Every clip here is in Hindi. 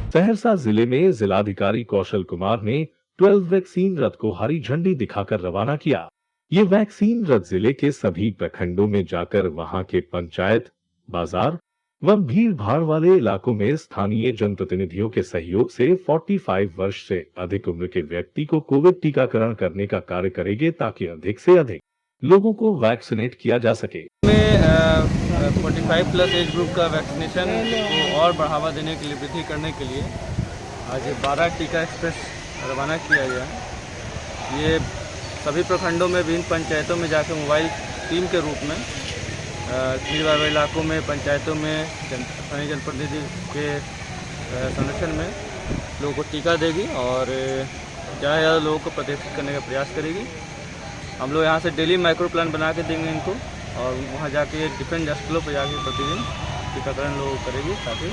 सहरसा जिले में जिलाधिकारी कौशल कुमार ने 12 वैक्सीन रथ को हरी झंडी दिखाकर रवाना किया। ये वैक्सीन रथ जिले के सभी प्रखंडों में जाकर वहां के पंचायत, बाजार व भीड़ भाड़ वाले इलाकों में स्थानीय जनप्रतिनिधियों के सहयोग से 45 वर्ष से अधिक उम्र के व्यक्ति को कोविड टीकाकरण करने का कार्य करेंगे ताकि अधिक से अधिक लोगों को वैक्सीनेट किया जा सके। 45 प्लस एज ग्रुप का वैक्सीनेशन को और बढ़ावा देने के लिए, वृद्धि करने के लिए आज 12 टीका एक्सप्रेस रवाना किया गया है। ये सभी प्रखंडों में, विभिन्न पंचायतों में जाकर मोबाइल टीम के रूप में भीड़ भाड़ इलाकों में, पंचायतों में स्थानीय जनप्रतिनिधि के संरक्षण में लोगों को टीका देगी और ज़्यादा से ज़्यादा लोगों को प्रतिष्ठित करने का प्रयास करेगी। हम लोग यहाँ से डेली माइक्रो प्लान बना के देंगे इनको और वहाँ जाके डिफरेंट स्थलों पर जाके प्रतिदिन टीकाकरण लोग करेगी ताकि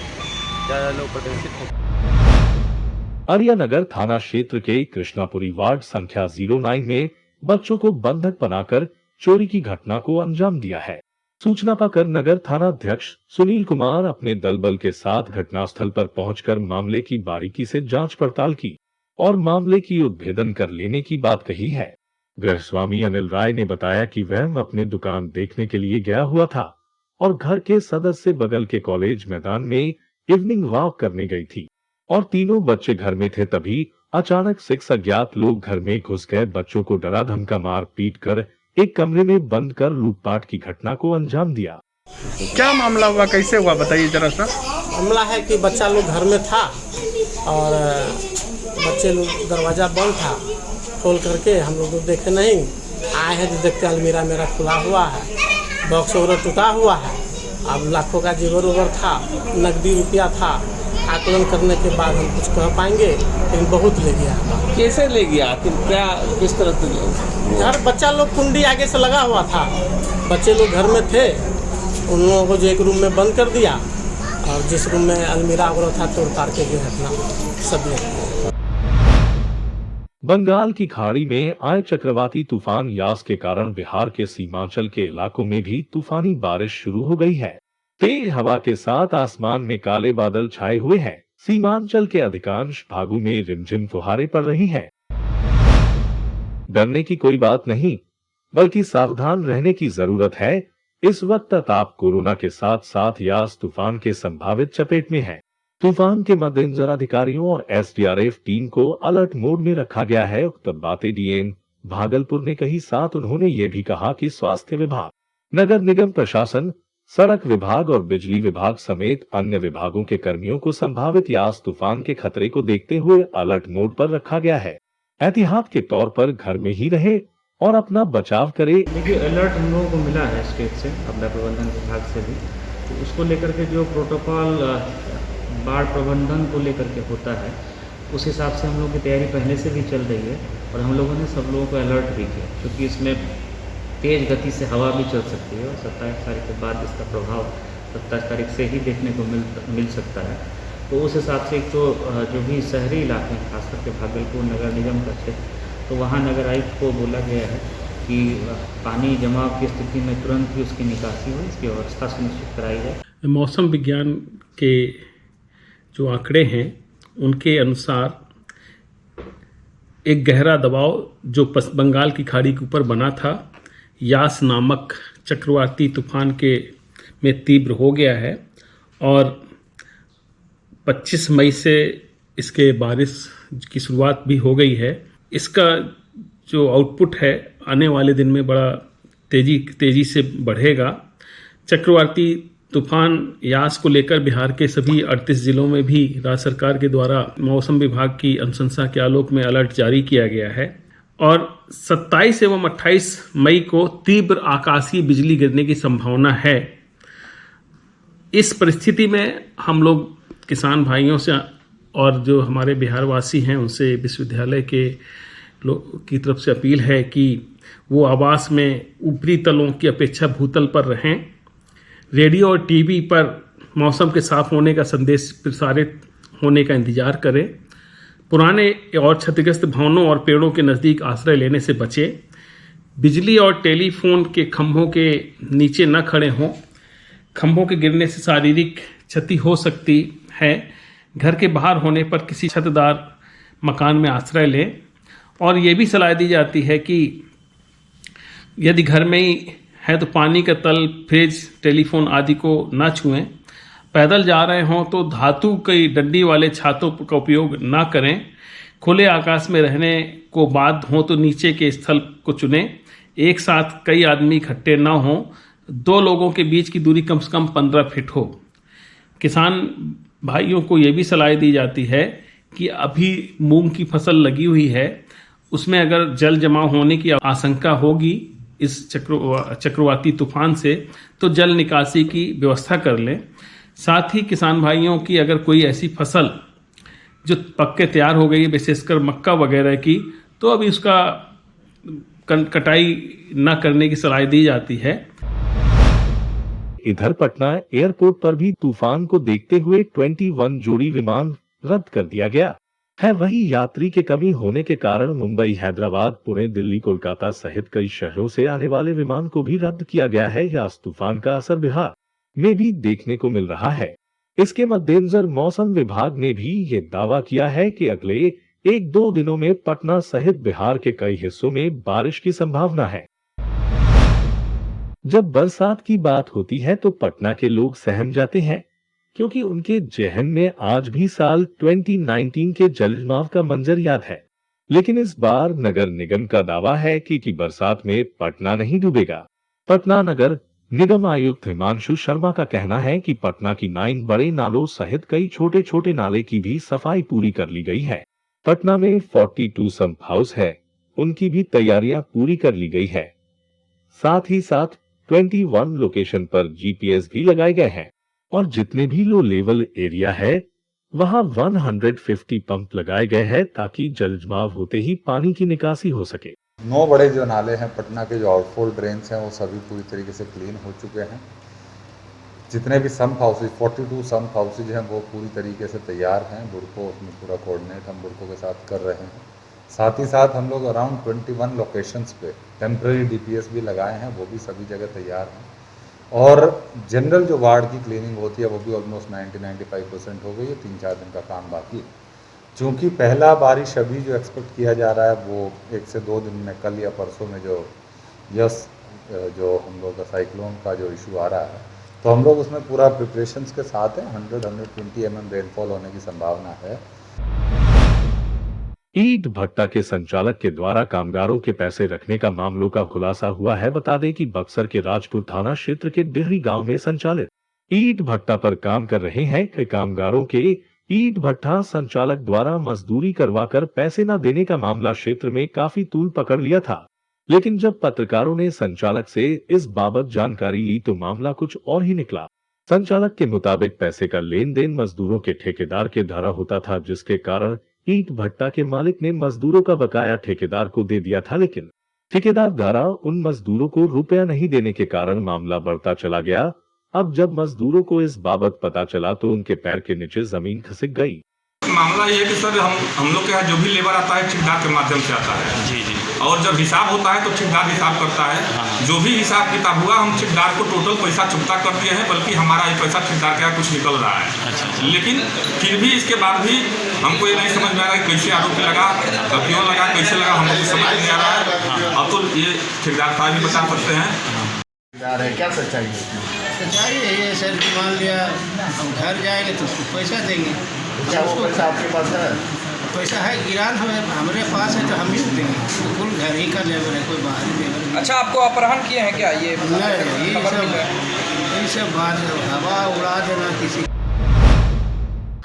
ज़्यादा लोग प्रतिष्ठित हो। आर्यानगर थाना क्षेत्र के कृष्णापुरी वार्ड संख्या 09 में बच्चों को बंधक बनाकर चोरी की घटना को अंजाम दिया है। सूचना पाकर नगर थाना अध्यक्ष सुनील कुमार अपने दल बल के साथ घटनास्थल पर पहुंचकर मामले की बारीकी से जांच पड़ताल की और मामले की उद्भेदन कर लेने की बात कही है। गृहस्वामी अनिल राय ने बताया कि वह अपने दुकान देखने के लिए गया हुआ था और घर के सदस्य बगल के कॉलेज मैदान में इवनिंग वॉक करने गई थी और तीनों बच्चे घर में थे। तभी अचानक 6 अज्ञात लोग घर में घुस गए, बच्चों को डरा धमका मार पीट कर एक कमरे में बंद कर लूटपाट की घटना को अंजाम दिया। क्या मामला हुआ, कैसे हुआ, बताइए जरा सा। मामला है कि बच्चा लोग घर में था और बच्चे लोग दरवाज़ा बंद था, खोल करके हम लोग देखे नहीं, आए हैं तो देखते अलमीरा मेरा खुला हुआ है, बॉक्स वगैरह टूटा हुआ है। अब लाखों का जेवर वगैरह था, नकदी रुपया था। आकलन करने के बाद हम कुछ कह पाएंगे, लेकिन बहुत ले गया। कैसे ले गया, क्या किस तरह से? घर बच्चा लोग कुंडी आगे से लगा हुआ था, बच्चे लोग घर में थे, उन लोगों को जो एक रूम में बंद कर दिया और जिस रूम में अलमीरा वगैरह था तोड़ ताड़ के जो है अपना सब ले गया। बंगाल की खाड़ी में आए चक्रवाती तूफान यास के कारण बिहार के सीमांचल के इलाकों में भी तूफानी बारिश शुरू हो गई है। तेज हवा के साथ आसमान में काले बादल छाए हुए हैं। सीमांचल के अधिकांश भागों में रिमझिम फुहारें पड़ रही हैं। डरने की कोई बात नहीं, बल्कि सावधान रहने की जरूरत है। इस वक्त आप कोरोना के साथ साथ यास तूफान के संभावित चपेट में हैं। तूफान के मद्देनजर अधिकारियों और एसडीआरएफ टीम को अलर्ट मोड में रखा गया है। उक्त बातें डीएम भागलपुर ने कही। साथ उन्होंने ये भी कहा कि स्वास्थ्य विभाग, नगर निगम प्रशासन, सड़क विभाग और बिजली विभाग समेत अन्य विभागों के कर्मियों को संभावित यास तूफान के खतरे को देखते हुए अलर्ट मोड पर रखा गया है। एहतियात के तौर पर घर में ही रहे और अपना बचाव करे। देखिए, अलर्ट हम लोगों को मिला है स्टेट से, आपदा प्रबंधन विभाग से भी, तो उसको लेकर के जो प्रोटोकॉल बाढ़ प्रबंधन को लेकर के होता है उस हिसाब से हम लोग की तैयारी पहले से भी चल रही है और हम लोगों ने सब लोगों को अलर्ट भी किया, क्योंकि इसमें तेज़ गति से हवा भी चल सकती है और 27 तारीख के बाद इसका प्रभाव 27 तारीख से ही देखने को मिल सकता है। तो उस हिसाब से एक तो जो भी शहरी इलाके हैं, खास करके भागलपुर नगर निगम का क्षेत्र, तो वहाँ नगर आयुक्त को बोला गया है कि पानी जमाव की स्थिति में तुरंत ही उसकी निकासी हो, इसकी व्यवस्था सुनिश्चित कराई जाए। मौसम विज्ञान के जो आंकड़े हैं उनके अनुसार एक गहरा दबाव जो बंगाल की खाड़ी के ऊपर बना था, यास नामक चक्रवाती तूफान के में तीव्र हो गया है और 25 मई से इसके बारिश की शुरुआत भी हो गई है। इसका जो आउटपुट है आने वाले दिन में बड़ा तेजी से बढ़ेगा। चक्रवाती तूफान यास को लेकर बिहार के सभी 38 जिलों में भी राज्य सरकार के द्वारा मौसम विभाग की अनुशंसा के आलोक में अलर्ट जारी किया गया है और 27 एवं 28 मई को तीव्र आकाशीय बिजली गिरने की संभावना है। इस परिस्थिति में हम लोग किसान भाइयों से और जो हमारे बिहारवासी हैं उनसे विश्वविद्यालय के की तरफ से अपील है कि वो आवास में ऊपरी तलों की अपेक्षा भूतल पर रहें। रेडियो और टीवी पर मौसम के साफ होने का संदेश प्रसारित होने का इंतजार करें। पुराने और क्षतिग्रस्त भवनों और पेड़ों के नज़दीक आश्रय लेने से बचें। बिजली और टेलीफोन के खंभों के नीचे न खड़े हों। खंभों के गिरने से शारीरिक क्षति हो सकती है। घर के बाहर होने पर किसी छतदार मकान में आश्रय लें। और ये भी सलाह दी जाती है कि यदि घर में ही है तो पानी का तल, फ्रिज, टेलीफोन आदि को ना छुएं। पैदल जा रहे हों तो धातु की डंडी वाले छातों का उपयोग ना करें। खुले आकाश में रहने को बाध्य हों तो नीचे के स्थल को चुनें। एक साथ कई आदमी इकट्ठे ना हों। 2 लोगों के बीच की दूरी कम से कम 15 फीट हो। किसान भाइयों को ये भी सलाह दी जाती है कि अभी मूंग की फसल लगी हुई है, उसमें अगर जल जमाव होने की आशंका होगी इस चक्रवाती तूफान से, तो जल निकासी की व्यवस्था कर लें। साथ ही किसान भाइयों की अगर कोई ऐसी फसल जो पक्के तैयार हो गई है, विशेषकर मक्का वगैरह की, तो अभी उसका कटाई न करने की सलाह दी जाती है। इधर पटना एयरपोर्ट पर भी तूफान को देखते हुए 21 जोड़ी विमान रद्द कर दिया गया है। वहीं यात्री के कमी होने के कारण मुंबई, हैदराबाद, पुणे, दिल्ली, कोलकाता सहित कई शहरों से आने वाले विमान को भी रद्द किया गया है। या तूफान का असर बिहार में भी देखने को मिल रहा है। इसके मद्देनजर मौसम विभाग ने भी ये दावा किया है कि अगले 1-2 दिनों में पटना सहित बिहार के कई हिस्सों में बारिश की संभावना है। जब बरसात की बात होती है तो पटना के लोग सहम जाते हैं, क्योंकि उनके जहन में आज भी साल 2019 के जलजमाव का मंजर याद है। लेकिन इस बार नगर निगम का दावा है कि बरसात में पटना नहीं डूबेगा। पटना नगर निगम आयुक्त हिमांशु शर्मा का कहना है कि पटना की 9 बड़े नालों सहित कई छोटे छोटे नाले की भी सफाई पूरी कर ली गई है। पटना में 42 सम्प हाउस है, उनकी भी तैयारियां पूरी कर ली गई है। साथ ही साथ 21 लोकेशन पर GPS भी लगाए गए हैं और जितने भी लो लेवल एरिया है वहां 150 पंप लगाए गए हैं ताकि जलजमाव होते ही पानी की निकासी हो सके। 9 बड़े जो नाले हैं पटना के, जो आउटफॉल ड्रेन्स हैं, वो सभी पूरी तरीके से क्लीन हो चुके हैं। जितने भी सम्प हाउसेज, 42 सम्प हाउसेज हैं, वो पूरी तरीके से तैयार हैं। बुड़को उसमें पूरा कोऑर्डिनेट हम बुड़को के साथ कर रहे हैं। साथ ही साथ हम लोग अराउंड 21 लोकेशंस पे टेम्प्रेरी DPS भी लगाए हैं, वो भी सभी जगह तैयार हैं। और जनरल जो वार्ड की क्लीनिंग होती है वो भी ऑलमोस्ट 90-95% हो गई है। 3-4 दिन का काम बाकी है। चूँकि पहला बारिश अभी जो एक्सपेक्ट किया जा रहा है वो 1 से 2 दिन में, कल या परसों में जो हम लोग का साइक्लोन का जो इशू आ रहा है, तो हम लोग उसमें पूरा प्रिपरेशंस के साथ हैं। 100-120 mm रेनफॉल होने की संभावना है। ईंट भट्टा के संचालक के द्वारा कामगारों के पैसे रखने का मामलों का खुलासा हुआ है। बता दें कि बक्सर के राजपुर थाना क्षेत्र के डिहरी गांव में संचालित ईंट भट्टा पर काम कर रहे हैं कि कामगारों के ईंट भट्टा संचालक द्वारा मजदूरी करवाकर पैसे न देने का मामला क्षेत्र में काफी तूल पकड़ लिया था। लेकिन जब पत्रकारों ने संचालक से इस बाबत जानकारी ली तो मामला कुछ और ही निकला। संचालक के मुताबिक पैसे का लेन देन मजदूरों के ठेकेदार के द्वारा होता था, जिसके कारण ईंट भट्टा के मालिक ने मजदूरों का बकाया ठेकेदार को दे दिया था। लेकिन ठेकेदार द्वारा उन मजदूरों को रुपया नहीं देने के कारण मामला बढ़ता चला गया। अब जब मजदूरों को इस बाबत पता चला तो उनके पैर के नीचे जमीन खिसक गई। मामला ये है कि सर हम लोग के यहाँ जो भी लेबर आता है ठेकेदार के माध्यम से आता है। जी जी। और जब हिसाब होता है तो ठेकेदार हिसाब करता है। जो भी हिसाब किताब हुआ हम ठेकेदार को टोटल पैसा चुकता कर दिए हैं, बल्कि हमारा ये पैसा ठेकेदार के यहाँ कुछ निकल रहा है। अच्छा। लेकिन फिर भी इसके बाद भी हमको ये नहीं समझ में आ रहा है कैसे आरोप लगा, क्यों लगा, कैसे लगा, हमको कुछ समझ नहीं आ रहा है। अब तो ये ठेकेदार साहब भी बता सकते हैं। क्या सच्चाई है? सच्चाई यही है सर कि मान लिया हम घर जाएंगे तो उसको पैसा देंगे। क्या वो पैसा आपके पास है? पैसा है, गिरान हमारे पास है तो हम ही देंगे। तो कुल घर ही का लेबर है, कोई बाहरी लेबर नहीं। अच्छा, आपको अपहरण किए हैं क्या? ये सब बात हवा उड़ा देना किसी।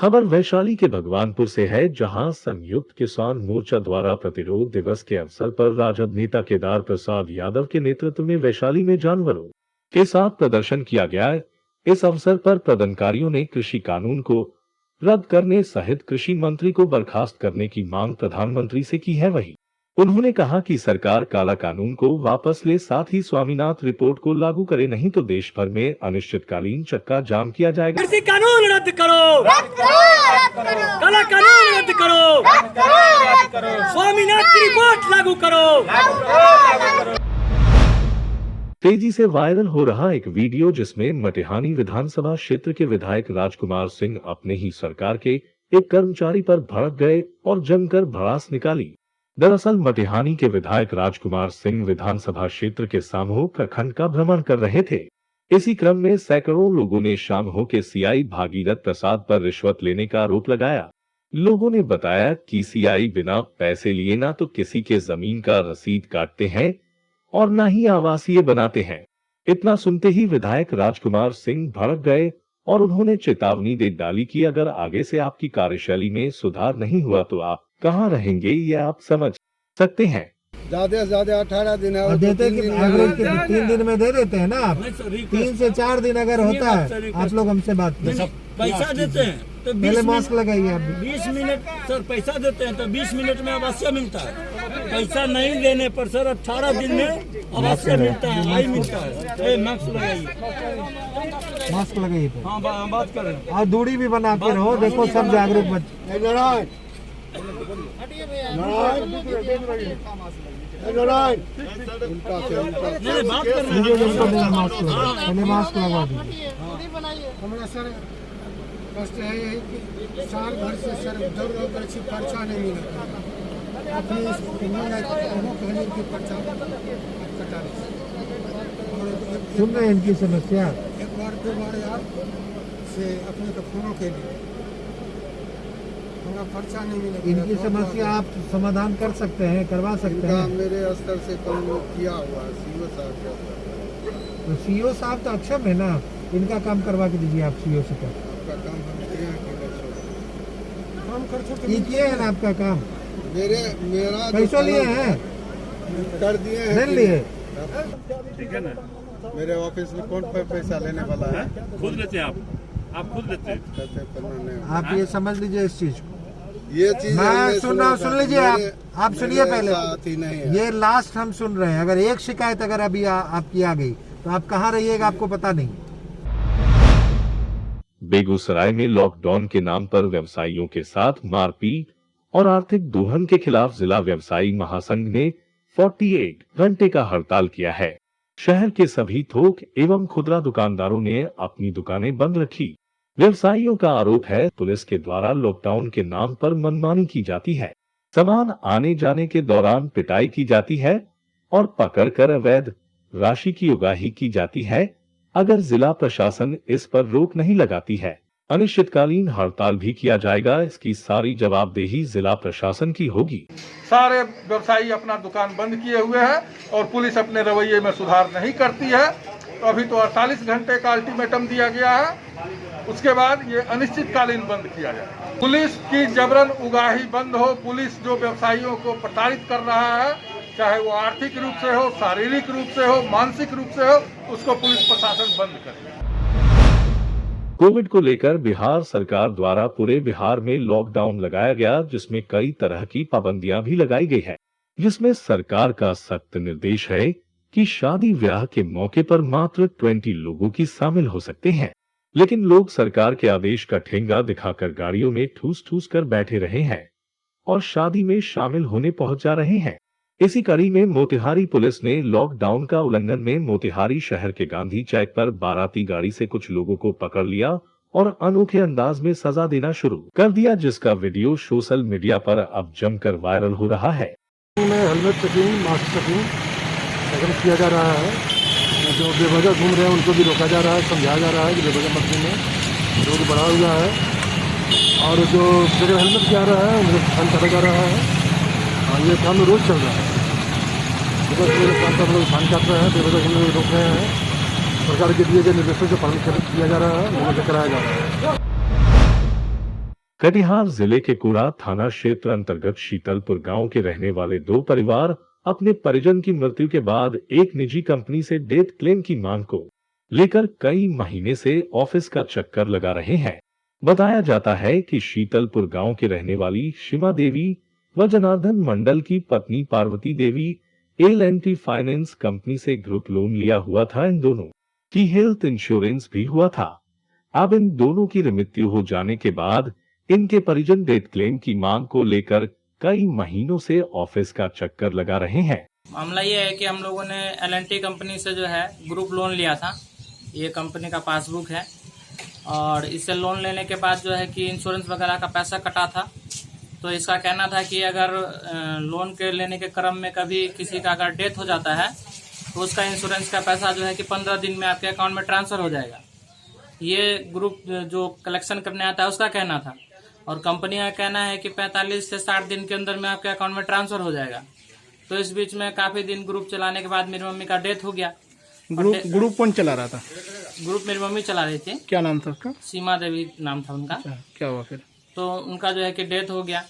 खबर वैशाली के भगवानपुर से है, जहां संयुक्त किसान मोर्चा द्वारा प्रतिरोध दिवस के अवसर पर राजद नेता केदार प्रसाद यादव के नेतृत्व में वैशाली में जानवरों के साथ प्रदर्शन किया गया। इस अवसर पर प्रदर्शनकारियों ने कृषि कानून को रद्द करने सहित कृषि मंत्री को बर्खास्त करने की मांग प्रधानमंत्री से की है। वहीं उन्होंने कहा कि सरकार काला कानून को वापस ले, साथ ही स्वामीनाथन रिपोर्ट को लागू करे, नहीं तो देश भर में अनिश्चितकालीन चक्का जाम किया जाएगा। कृषि कानून रद्द करो, काला कानून रद्द करो, स्वामीनाथन रिपोर्ट लागू करो। तेजी से वायरल हो रहा एक वीडियो जिसमें मटिहानी विधानसभा क्षेत्र के विधायक राजकुमार सिंह अपने ही सरकार के एक कर्मचारी पर भड़क गए और जमकर भड़ास निकाली। दरअसल मटिहानी के विधायक राजकुमार सिंह विधानसभा क्षेत्र के सामहो प्रखंड का भ्रमण कर रहे थे। इसी क्रम में सैकड़ों लोगों ने सामहो के सीआई भागीरथ प्रसाद पर रिश्वत लेने का आरोप लगाया। लोगों ने बताया कि सीआई बिना पैसे लिए ना तो किसी के जमीन का रसीद काटते हैं और न ही आवासीय बनाते हैं। इतना सुनते ही विधायक राजकुमार सिंह भड़क गए और उन्होंने चेतावनी दे डाली कि अगर आगे से आपकी कार्यशैली में सुधार नहीं हुआ तो आप कहां रहेंगे ये आप समझ सकते हैं। ज्यादा से ज्यादा 18 दिन है, देते कि एवरेज के 3 दिन में दे देते हैं ना आप। 3 से 4 दिन अगर होता है आप लोग हमसे बात करें। पैसा देते हैं तो पहले मास्क लगाइए आप। 20 मिनट सर पैसा देते हैं तो 20 मिनट में आवासीय मिलता है। पैसा नहीं देने पर सर 18 दिन में आवासीय मिलता है, आई मिलता है। मास्क लगाइए, मास्क लगाइए। हाँ बात कर रहे हैं। और दूरी भी बना के रहो, देखो सब जागरूक बच्चे। बात कर रहे हैं। मास्क लगा दीजिए। हमारा सर कष्ट है यही कि साल भर से सर दौड़ कर अच्छी पर्चा नहीं मिला। अपनी कहने की पर्चा कटा सुन रहे हैं इनकी समस्या। एक बार 2 बार यार से अपने तो फोनों के लिए हमारा पर्चा नहीं मिला। इनकी समस्या आप समाधान कर सकते हैं, करवा सकते हैं। मेरे स्तर से काम किया हुआ है सीओ साहब के स्तर। तो सीओ साहब तो अक्षम है ना, इनका काम करवा के दीजिए आप सीओ से। आपका काम हम काम कर सकते ये किए है ना आपका काम। मेरा पैसा लिए हैं, कर दिए हैं, नहीं लिए। ठीक है ना। मेरे ऑफिस में कौन पैसा लेने वाला है? खुद लेते हैं आप खुद लेते हैं। आप ये समझ लीजिए इस चीज को। ये चीज मैं सुन लीजिए। आप सुनिए पहले। नहीं ये लास्ट हम सुन रहे हैं। अगर एक शिकायत अगर अभी आपकी आ गई तो आप कहाँ रहिएगा आपको पता नहीं। बेगूसराय में लॉकडाउन के नाम पर व्यवसायियों के साथ मारपीट और आर्थिक दोहन के खिलाफ जिला व्यवसायी महासंघ ने 48 घंटे का हड़ताल किया है। शहर के सभी थोक एवं खुदरा दुकानदारों ने अपनी दुकानें बंद रखी। व्यवसायियों का आरोप है पुलिस के द्वारा लॉकडाउन के नाम पर मनमानी की जाती है, सामान आने जाने के दौरान पिटाई की जाती है और पकड़कर अवैध राशि की उगाही की जाती है अगर जिला प्रशासन इस पर रोक नहीं लगाती है। अनिश्चितकालीन हड़ताल भी किया जाएगा। इसकी सारी जवाबदेही जिला प्रशासन की होगी। सारे व्यवसायी अपना दुकान बंद किए हुए हैं और पुलिस अपने रवैये में सुधार नहीं करती है। तो अभी तो 48 घंटे का अल्टीमेटम दिया गया है, उसके बाद ये अनिश्चितकालीन बंद किया जाए। पुलिस की जबरन उगाही बंद हो। पुलिस जो व्यवसायियों को प्रताड़ित कर रहा है, चाहे वो आर्थिक रूप से हो, शारीरिक रूप से हो, मानसिक रूप से हो, उसको पुलिस प्रशासन बंद करे। कोविड को लेकर बिहार सरकार द्वारा पूरे बिहार में लॉकडाउन लगाया गया, जिसमें कई तरह की पाबंदियां भी लगाई गई है, जिसमें सरकार का सख्त निर्देश है कि शादी ब्याह के मौके पर मात्र 20 लोगों की शामिल हो सकते हैं। लेकिन लोग सरकार के आदेश का ठेंगा दिखाकर गाड़ियों में ठूस ठूस कर बैठे रहे हैं और शादी में शामिल होने पहुंच जा रहे हैं। इसी कड़ी में मोतिहारी पुलिस ने लॉकडाउन का उल्लंघन में मोतिहारी शहर के गांधी चौक पर बाराती गाड़ी से कुछ लोगों को पकड़ लिया और अनोखे अंदाज में सजा देना शुरू कर दिया, जिसका वीडियो सोशल मीडिया पर अब जमकर वायरल हो रहा है। हेलमेट चेकिंग, मास्क चेकिंग किया जा रहा है। जो बेवजह घूम रहे हैं उनको भी रोका जा रहा है, समझाया जा रहा है कि बेवजह मत घूमें। रोड बढ़ा हुआ है और जो बगैर हेलमेट किया रहा है उनको फाइन काटा जा रहा है। ये काम रोज चल रहा है। लोग फाइन काट रहे हैं, बेवजह घूमने रोक रहे हैं। सरकार के दिए गए निर्देशों से पालन किया जा रहा है, लोगों से कराया जा रहा है। कटिहार जिले के कुड़ा थाना क्षेत्र अंतर्गत शीतलपुर गांव के रहने वाले 2 परिवार अपने परिजन की मृत्यु के बाद एक निजी कंपनी से डेथ क्लेम की मांग को लेकर कई महीने से ऑफिस का चक्कर लगा रहे हैं। बताया जाता है कि शीतलपुर गांव के रहने वाली शिमा देवी व जनार्दन मंडल की पत्नी पार्वती देवी L&T फाइनेंस कंपनी से ग्रुप लोन लिया हुआ था। इन दोनों की हेल्थ इंश्योरेंस भी हुआ था। अब इन दोनों की मृत्यु हो जाने के बाद इनके परिजन डेथ क्लेम की मांग को लेकर कई महीनों से ऑफिस का चक्कर लगा रहे हैं। मामला ये है कि हम लोगों ने L&T कंपनी से जो है ग्रुप लोन लिया था। ये कंपनी का पासबुक है और इससे लोन लेने के बाद जो है कि इंश्योरेंस वगैरह का पैसा कटा था। तो इसका कहना था कि अगर लोन के लेने के क्रम में कभी किसी का अगर डेथ हो जाता है तो उसका इंश्योरेंस का पैसा जो है कि 15 दिन में आपके अकाउंट में ट्रांसफ़र हो जाएगा। ये ग्रुप जो कलेक्शन करने आता है उसका कहना था, और कंपनी का कहना है कि 45 से 60 दिन के अंदर में आपके अकाउंट में ट्रांसफ़र हो जाएगा। तो इस बीच में काफ़ी दिन ग्रुप चलाने के बाद मेरी मम्मी का डेथ हो गया। ग्रुप कौन चला रहा था? ग्रुप मेरी मम्मी चला रही थी। क्या नाम था उसका? सीमा देवी नाम था उनका। क्या हुआ फिर? तो उनका जो है कि डेथ हो गया।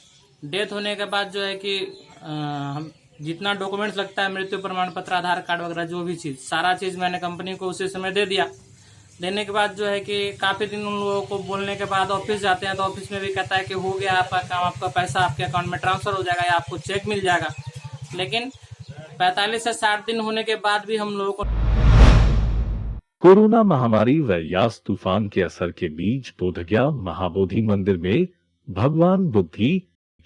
डेथ होने के बाद जो है कि हम जितना डॉक्यूमेंट्स लगता है, मृत्यु प्रमाण पत्र, आधार कार्ड वगैरह, जो भी चीज़, सारा चीज़ मैंने कंपनी को उसी समय दे दिया। देने के बाद जो है कि काफ़ी दिन उन लोगों को बोलने के बाद ऑफिस जाते हैं तो ऑफिस में भी कहता है कि हो गया आपका काम, आपका पैसा आपके अकाउंट में ट्रांसफ़र हो जाएगा या आपको चेक मिल जाएगा। लेकिन 45 से 60 दिन होने के बाद भी हम लोगों को कोरोना महामारी व यास तूफान के असर के बीच बोधगया महाबोधि मंदिर में भगवान बुद्धि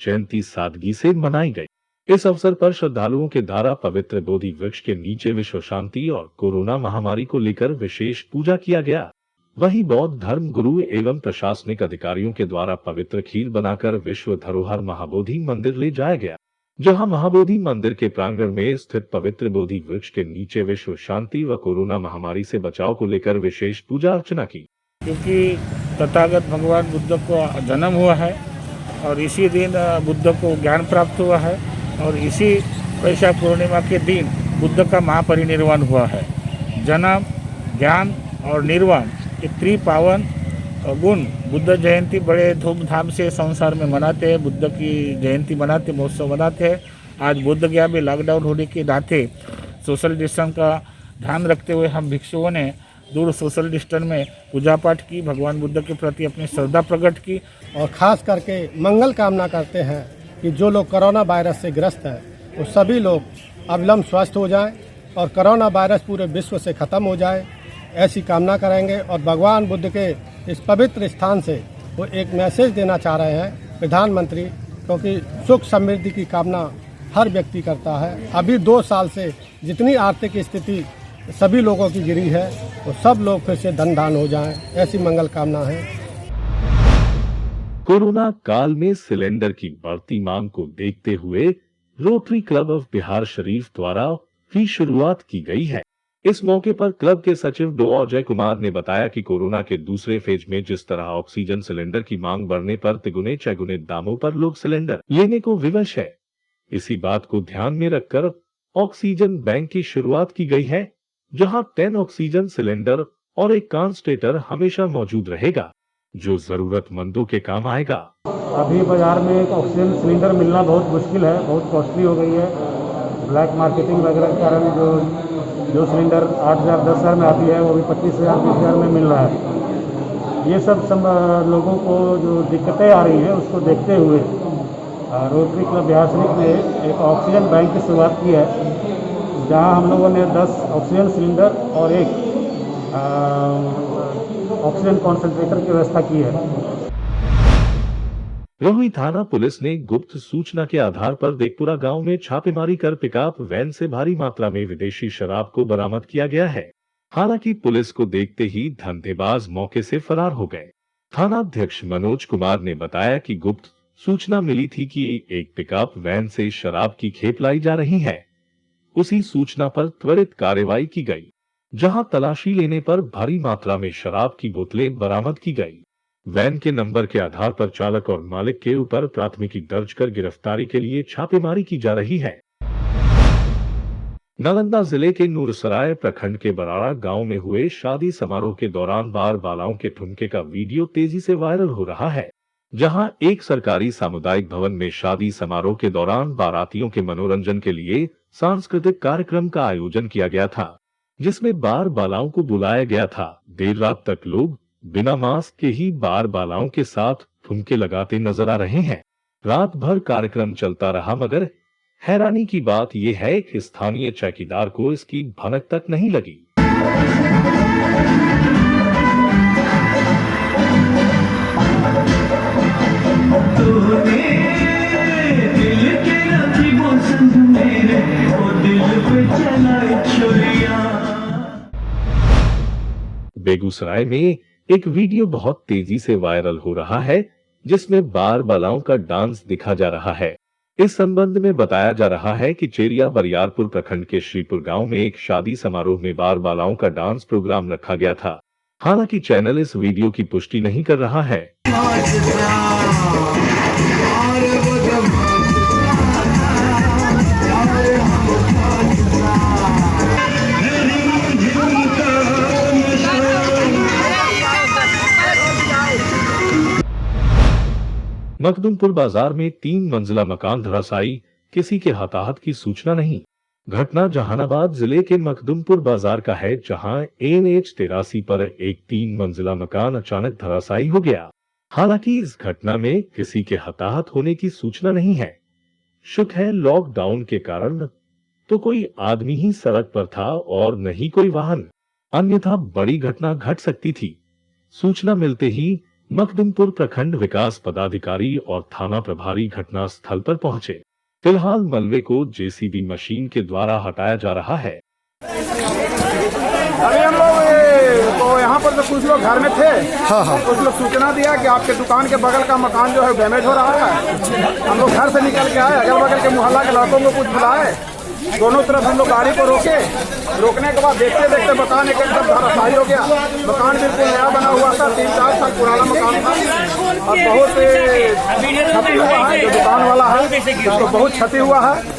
जयंती सादगी से मनाई गई। इस अवसर पर श्रद्धालुओं के द्वारा पवित्र बोधि वृक्ष के नीचे विश्व शांति और कोरोना महामारी को लेकर विशेष पूजा किया गया। वहीं बौद्ध धर्म गुरु एवं प्रशासनिक अधिकारियों के द्वारा पवित्र खीर बनाकर विश्व धरोहर महाबोधि मंदिर ले जाया गया, जहां महाबोधि मंदिर के प्रांगण में स्थित पवित्र बोधि वृक्ष के नीचे विश्व शांति व कोरोना महामारी से बचाव को लेकर विशेष पूजा अर्चना की। क्योंकि तथागत भगवान बुद्ध को जन्म हुआ है और इसी दिन बुद्ध को ज्ञान प्राप्त हुआ है और इसी वैशाख पूर्णिमा के दिन बुद्ध का महापरिनिर्वाण हुआ है। जन्म, ज्ञान और निर्वाण ये त्रिपावन गुण बुद्ध जयंती बड़े धूमधाम से संसार में मनाते हैं। बुद्ध की जयंती मनाते, महोत्सव मनाते हैं। आज बोधगया में लॉकडाउन होने के नाते सोशल डिस्टेंस का ध्यान रखते हुए हम भिक्षुओं ने दूर सोशल डिस्टेंस में पूजा पाठ की, भगवान बुद्ध के प्रति अपनी श्रद्धा प्रकट की और ख़ास करके मंगल कामना करते हैं कि जो लोग कोरोना वायरस से ग्रस्त हैं वो सभी लोग अविलंब स्वस्थ हो जाएं और कोरोना वायरस पूरे विश्व से ख़त्म हो जाए, ऐसी कामना करेंगे। और भगवान बुद्ध के इस पवित्र स्थान से वो एक मैसेज देना चाह रहे हैं प्रधानमंत्री, क्योंकि सुख समृद्धि की कामना हर व्यक्ति करता है। अभी 2 साल से जितनी आर्थिक स्थिति सभी लोगों की गिरी है वो सब लोग फिर से धन दान हो जाएं, ऐसी मंगल कामना है। कोरोना काल में सिलेंडर की बढ़ती मांग को देखते हुए rotary club of Bihar Sharif द्वारा भी शुरुआत की गई है। इस मौके पर क्लब के सचिव डॉ अजय कुमार ने बताया कि कोरोना के दूसरे फेज में जिस तरह ऑक्सीजन सिलेंडर की मांग बढ़ने पर तिगुने चौगुने दामों पर लोग सिलेंडर लेने को विवश है। इसी बात को ध्यान में रखकर ऑक्सीजन बैंक की शुरुआत की गई है, जहां 10 ऑक्सीजन सिलेंडर और एक कांस्टेटर हमेशा मौजूद रहेगा, जो जरूरतमंदों के काम आएगा। अभी बाजार में एक ऑक्सीजन सिलेंडर मिलना बहुत मुश्किल है, बहुत कॉस्टली हो गई है। ब्लैक मार्केटिंग वगैरह के कारण जो सिलेंडर 8,000 10,000 में आती है वो भी 25,000 20,000 में मिल रहा है। ये सब लोगों को जो दिक्कतें आ रही हैं उसको देखते हुए रोटरी क्लब बिहार शरीफ ने एक ऑक्सीजन बैंक की शुरुआत की है, जहां हम लोगों ने 10 ऑक्सीजन सिलेंडर और एक ऑक्सीजन कॉन्सेंट्रेटर की व्यवस्था की है। रोही थाना पुलिस ने गुप्त सूचना के आधार पर देखपुरा गांव में छापेमारी कर पिकअप वैन से भारी मात्रा में विदेशी शराब को बरामद किया गया है। हालांकि पुलिस को देखते ही धंधेबाज मौके से फरार हो गए। थानाध्यक्ष मनोज कुमार ने बताया कि गुप्त सूचना मिली थी कि एक पिकअप वैन से शराब की खेप लाई जा रही है। उसी सूचना पर त्वरित कार्रवाई की गई, जहां तलाशी लेने पर भारी मात्रा में शराब की बोतलें बरामद की गई। वैन के नंबर के आधार पर चालक और मालिक के ऊपर प्राथमिकी दर्ज कर गिरफ्तारी के लिए छापेमारी की जा रही है। नालंदा जिले के नूरसराय प्रखंड के बराड़ा गांव में हुए शादी समारोह के दौरान बार बालाओं के ठुमके का वीडियो तेजी से वायरल हो रहा है, जहां एक सरकारी सामुदायिक भवन में शादी समारोह के दौरान बारातियों के मनोरंजन के लिए सांस्कृतिक कार्यक्रम का आयोजन किया गया था, जिसमें बार बालाओं को बुलाया गया था। देर रात तक लोग बिना मास्क के ही बार बालाओं के साथ ठुमके लगाते नजर आ रहे हैं। रात भर कार्यक्रम चलता रहा, मगर हैरानी की बात यह है कि स्थानीय चौकीदार को इसकी भनक तक नहीं लगी। बेगूसराय में एक वीडियो बहुत तेजी से वायरल हो रहा है जिसमें बार बालाओं का डांस दिखा जा रहा है। इस संबंध में बताया जा रहा है कि चेरिया बरियारपुर प्रखंड के श्रीपुर गांव में एक शादी समारोह में बार बालाओं का डांस प्रोग्राम रखा गया था। हालांकि चैनल इस वीडियो की पुष्टि नहीं कर रहा है। मखदुमपुर बाजार में 3 मंजिला मकान धराशायी, किसी के हताहत की सूचना नहीं। घटना जहानाबाद जिले के मखदुमपुर बाजार का है, जहां NH 83 पर एक 3 मंजिला मकान अचानक धराशायी हो गया। हालांकि इस घटना में किसी के हताहत होने की सूचना नहीं है। शुक है लॉकडाउन के कारण तो कोई आदमी ही सड़क पर था और नहीं कोई वाहन, अन्यथा बड़ी घटना घट सकती थी। सूचना मिलते ही मखदुमपुर प्रखंड विकास पदाधिकारी और थाना प्रभारी घटना स्थल पर पहुंचे। फिलहाल मलबे को JCB मशीन के द्वारा हटाया जा रहा है। अरे हम लोग तो यहाँ पर तो कुछ लोग घर में थे। हाँ। कुछ लोग सूचना दिया कि आपके दुकान के बगल का मकान जो है डैमेज हो रहा है। हम लोग घर से निकल के आए, अगल बगल के मोहल्ला के लड़कों को कुछ बुलाए, दोनों तरफ हम लोग गाड़ी को रोकने के बाद देखते देखते मकान एकदम धराशायी हो गया। मकान बिल्कुल नया बना हुआ था, 3-4 साल पुराना मकान था और बहुत क्षति हुआ है। जो दुकान वाला है उसको बहुत क्षति हुआ है।